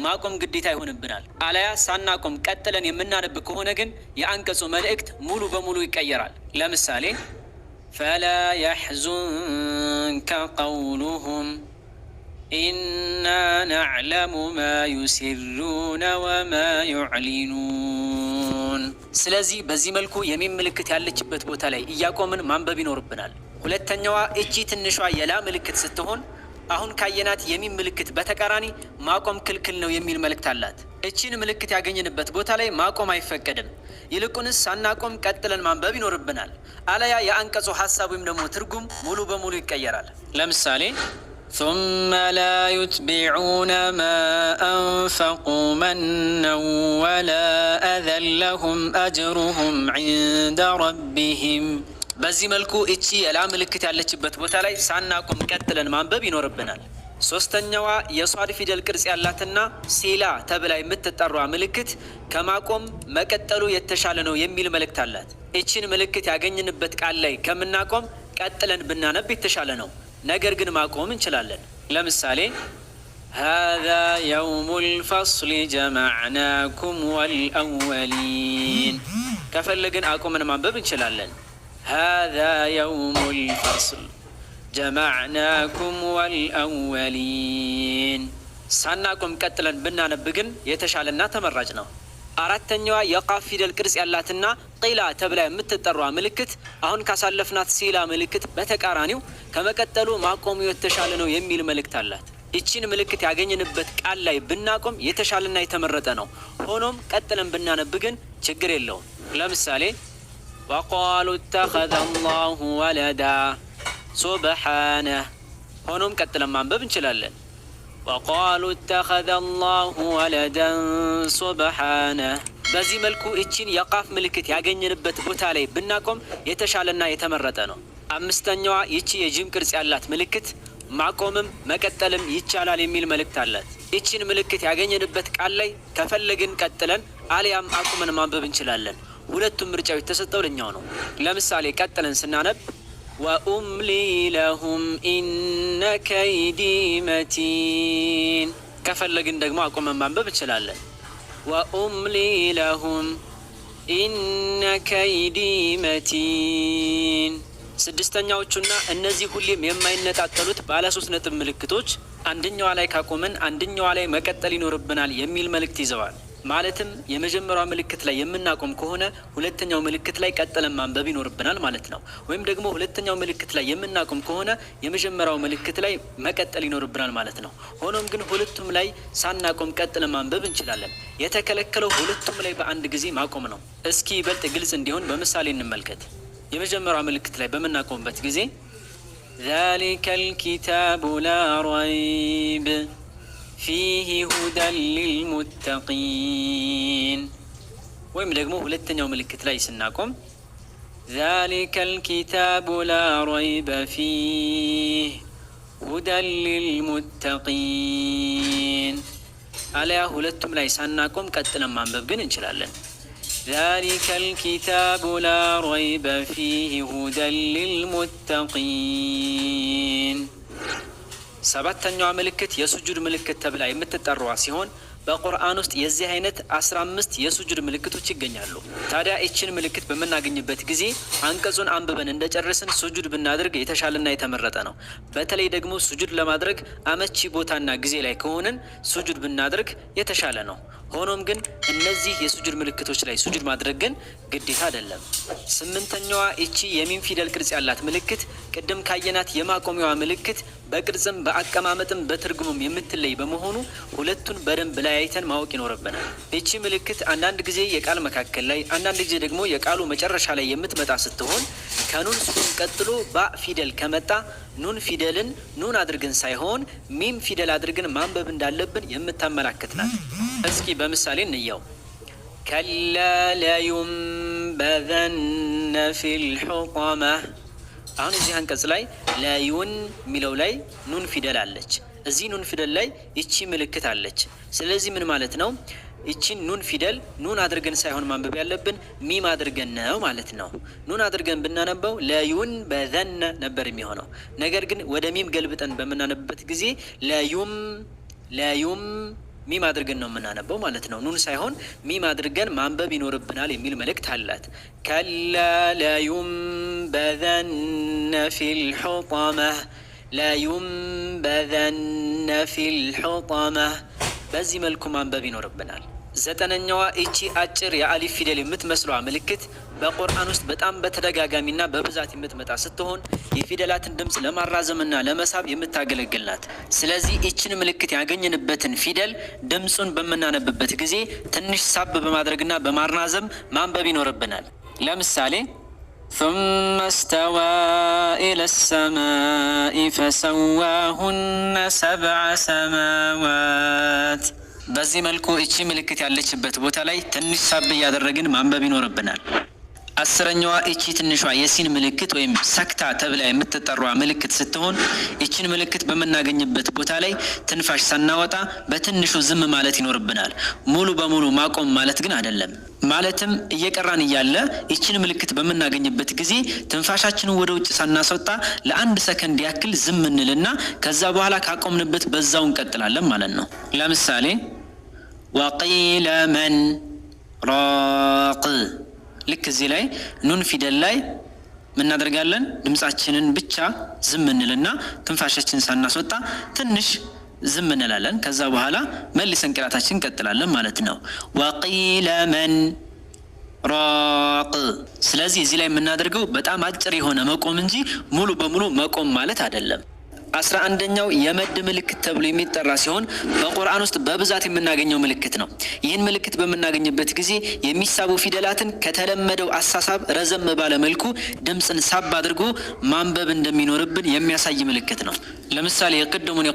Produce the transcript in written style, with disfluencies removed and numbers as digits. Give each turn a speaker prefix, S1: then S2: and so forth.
S1: ማቆም ግዴታ ይሆንብናል። አለያ ሳናቆም ቀጥለን የምናነብ ከሆነ ግን የአንቀጹ መልእክት ሙሉ በሙሉ ይቀየራል። ለምሳሌ ፈላ የሕዙንከ ቀውሉሁም ኢና ነዕለሙ ማ ዩሲሩነ ወማ ዩዕሊኑን። ስለዚህ በዚህ መልኩ የሚም ምልክት ያለችበት ቦታ ላይ እያቆምን ማንበብ ይኖርብናል። ሁለተኛዋ እቺ ትንሿ የላ ምልክት ስትሆን አሁን ካየናት የሚም ምልክት በተቃራኒ ማቆም ክልክል ነው የሚል መልእክት አላት። እቺን ምልክት ያገኘንበት ቦታ ላይ ማቆም አይፈቀድም። ይልቁንስ ሳናቆም ቀጥለን ማንበብ ይኖርብናል። አለያ የአንቀጹ ሀሳብ ወይም ደግሞ ትርጉም ሙሉ በሙሉ ይቀየራል። ለምሳሌ ثم لا يتبعون ما أنفقوا منا ولا أذى لهم أجرهم عند ربهم። በዚህ መልኩ እቺ የላ ምልክት ያለችበት ቦታ ላይ ሳናቆም ቀጥለን ማንበብ ይኖርብናል። ሶስተኛዋ የሷድ ፊደል ቅርጽ ያላትና ሲላ ተብላ የምትጠራ ምልክት ከማቆም መቀጠሉ የተሻለ ነው የሚል መልእክት አላት። እቺን ምልክት ያገኝንበት ቃል ላይ ከምናቆም ቀጥለን ብናነብ የተሻለ ነው። ነገር ግን ማቆም እንችላለን። ለምሳሌ هذا يوم الفصل جمعناكم والأولين ከፈለግን አቆመን ማንበብ እንችላለን። هذا يوم الفصل جمعناكم والأولين ሳናቆም ቀጥለን ብናነብ ግን የተሻለና ተመራጭ ነው። አራተኛዋ የቃፍ ፊደል ቅርጽ ያላትና ቂላ ተብላ የምትጠራ ምልክት አሁን ካሳለፍናት ሲላ ምልክት በተቃራኒው ከመቀጠሉ ማቆሙ የተሻለ ነው የሚል መልእክት አላት። ይቺን ምልክት ያገኘንበት ቃል ላይ ብናቆም የተሻለና የተመረጠ ነው። ሆኖም ቀጥለን ብናነብ ግን ችግር የለውም። ለምሳሌ ወቃሉ እተኸዘ አላሁ ወለዳ ሱብሓነህ። ሆኖም ቀጥለን ማንበብ እንችላለን። ወቃሉ እተኸዘ አላሁ ወለደን ሱብሓነህ። በዚህ መልኩ እቺን የቃፍ ምልክት ያገኘንበት ቦታ ላይ ብናቆም የተሻለና የተመረጠ ነው። አምስተኛዋ ይቺ የጂም ቅርጽ ያላት ምልክት ማቆምም መቀጠልም ይቻላል የሚል መልእክት አላት። ይቺን ምልክት ያገኘንበት ቃል ላይ ከፈለግን ቀጥለን አሊያም አቁመን ማንበብ እንችላለን። ሁለቱም ምርጫው የተሰጠው ለኛው ነው። ለምሳሌ ቀጥለን ስናነብ ወኡምሊ ለሁም ኢነ ከይዲ መቲን። ከፈለግን ደግሞ አቁመን ማንበብ እንችላለን። ወኡምሊ ለሁም ኢነ ከይዲ መቲን። ስድስተኛዎቹና እነዚህ ሁሌም የማይነጣጠሉት ባለ 3 ነጥብ ምልክቶች አንደኛዋ ላይ ካቆመን አንደኛዋ ላይ መቀጠል ይኖርብናል የሚል መልእክት ይዘዋል። ማለትም የመጀመሪያው ምልክት ላይ የምናቆም ከሆነ ሁለተኛው ምልክት ላይ ቀጥለን ማንበብ ይኖርብናል ማለት ነው። ወይም ደግሞ ሁለተኛው ምልክት ላይ የምናቆም ከሆነ የመጀመሪያው ምልክት ላይ መቀጠል ይኖርብናል ማለት ነው። ሆኖም ግን ሁለቱም ላይ ሳናቆም ቀጥለን ማንበብ እንችላለን። የተከለከለው ሁለቱም ላይ በአንድ ጊዜ ማቆም ነው። እስኪ ይበልጥ ግልጽ እንዲሆን በምሳሌ እንመልከት። የመጀመሪያው ምልክት ላይ በምናቆምበት ጊዜ ذلك الكتاب لا ريب فيه هدى للمتقين። ወይም ደግሞ ሁለተኛው ምልክት ላይ ስናቆም ذلك الكتاب لا ريب فيه هدى للمتقين። አለያ ሁለቱም ላይ ሳናቆም ቀጥለን ማንበብ ግን እንችላለን። ذلك الكتاب لا ريب فيه هدى للمتقين። ሰባተኛዋ ምልክት የሱጁድ ምልክት ተብላ የምትጠራዋ ሲሆን በቁርአን ውስጥ የዚህ አይነት 15 የሱጁድ ምልክቶች ይገኛሉ። ታዲያ ይችን ምልክት በምናገኝበት ጊዜ አንቀጹን አንብበን እንደጨረስን ሱጁድ ብናደርግ የተሻለና የተመረጠ ነው። በተለይ ደግሞ ሱጁድ ለማድረግ አመቺ ቦታና ጊዜ ላይ ከሆነን ሱጁድ ብናደርግ የተሻለ ነው። ሆኖም ግን እነዚህ የሱጁድ ምልክቶች ላይ ሱጁድ ማድረግ ግን ግዴታ አይደለም። ስምንተኛዋ እቺ የሚም ፊደል ቅርጽ ያላት ምልክት ቅድም ካየናት የማቆሚያዋ ምልክት በቅርጽም በአቀማመጥም በትርጉምም የምትለይ በመሆኑ ሁለቱን በደንብ ለያይተን ማወቅ ይኖርብናል። እቺ ምልክት አንዳንድ ጊዜ የቃል መካከል ላይ፣ አንዳንድ ጊዜ ደግሞ የቃሉ መጨረሻ ላይ የምትመጣ ስትሆን ከኑን ስኩን ቀጥሎ ባ ፊደል ከመጣ ኑን ፊደልን ኑን አድርገን ሳይሆን ሚም ፊደል አድርገን ማንበብ እንዳለብን የምታመላክት ናት። እስኪ በምሳሌ እንየው። ከላ ለዩንበዘነ ፊል ሑጠማ። አሁን እዚህ አንቀጽ ላይ ለዩን የሚለው ላይ ኑን ፊደል አለች። እዚህ ኑን ፊደል ላይ ይቺ ምልክት አለች። ስለዚህ ምን ማለት ነው? ይቺን ኑን ፊደል ኑን አድርገን ሳይሆን ማንበብ ያለብን ሚም አድርገን ነው ማለት ነው። ኑን አድርገን ብናነበው ለዩን በዘነ ነበር የሚሆነው። ነገር ግን ወደ ሚም ገልብጠን በምናነብበት ጊዜ ለዩም ሚም አድርገን ነው የምናነበው ማለት ነው። ኑን ሳይሆን ሚም አድርገን ማንበብ ይኖርብናል የሚል መልእክት አላት። ከላ ለዩንበዘነ ፊል ሑጠመህ፣ ለዩንበዘነ ፊል ሑጠመህ። በዚህ መልኩ ማንበብ ይኖርብናል። ዘጠነኛዋ እቺ አጭር የአሊፍ ፊደል የምትመስለዋ ምልክት በቁርአን ውስጥ በጣም በተደጋጋሚና በብዛት የምትመጣ ስትሆን የፊደላትን ድምፅ ለማራዘምና ለመሳብ የምታገለግል ናት። ስለዚህ እችን ምልክት ያገኘንበትን ፊደል ድምፁን በምናነብበት ጊዜ ትንሽ ሳብ በማድረግና በማራዘም ማንበብ ይኖርብናል። ለምሳሌ ثم استوى إلى السماء فسواهن 7 سماوات። በዚህ መልኩ እቺ ምልክት ያለችበት ቦታ ላይ ትንሽ ሳብ እያደረግን ማንበብ ይኖርብናል። አስረኛዋ እቺ ትንሿ የሲን ምልክት ወይም ሰክታ ተብላ የምትጠራዋ ምልክት ስትሆን እቺን ምልክት በምናገኝበት ቦታ ላይ ትንፋሽ ሳናወጣ በትንሹ ዝም ማለት ይኖርብናል። ሙሉ በሙሉ ማቆም ማለት ግን አይደለም። ማለትም እየቀራን እያለ እቺን ምልክት በምናገኝበት ጊዜ ትንፋሻችንን ወደ ውጭ ሳናስወጣ ለ1 ሰከንድ ያክል ዝም እንልና ከዛ በኋላ ካቆምንበት በዛው እንቀጥላለን ማለት ነው። ለምሳሌ ወቂለ መን ራቅ። ልክ እዚህ ላይ ኑን ፊደል ላይ ምናደርጋለን? ድምጻችንን ብቻ ዝም እንልና ትንፋሻችንን ሳናስወጣ ትንሽ ዝም እንላለን። ከዛ በኋላ መልሰን ቅራታችንን እንቀጥላለን ማለት ነው። ወቂለ መን ራቅ። ስለዚህ እዚህ ላይ የምናደርገው በጣም አጭር የሆነ መቆም እንጂ ሙሉ በሙሉ መቆም ማለት አይደለም። 11ኛው የመድ ምልክት ተብሎ የሚጠራ ሲሆን በቁርአን ውስጥ በብዛት የምናገኘው ምልክት ነው። ይህን ምልክት በምናገኝበት ጊዜ የሚሳቡ ፊደላትን ከተለመደው አሳሳብ ረዘም ባለ መልኩ ድምፅን ሳብ አድርጎ ማንበብ እንደሚኖርብን የሚያሳይ ምልክት ነው። ለምሳሌ የቅድሙን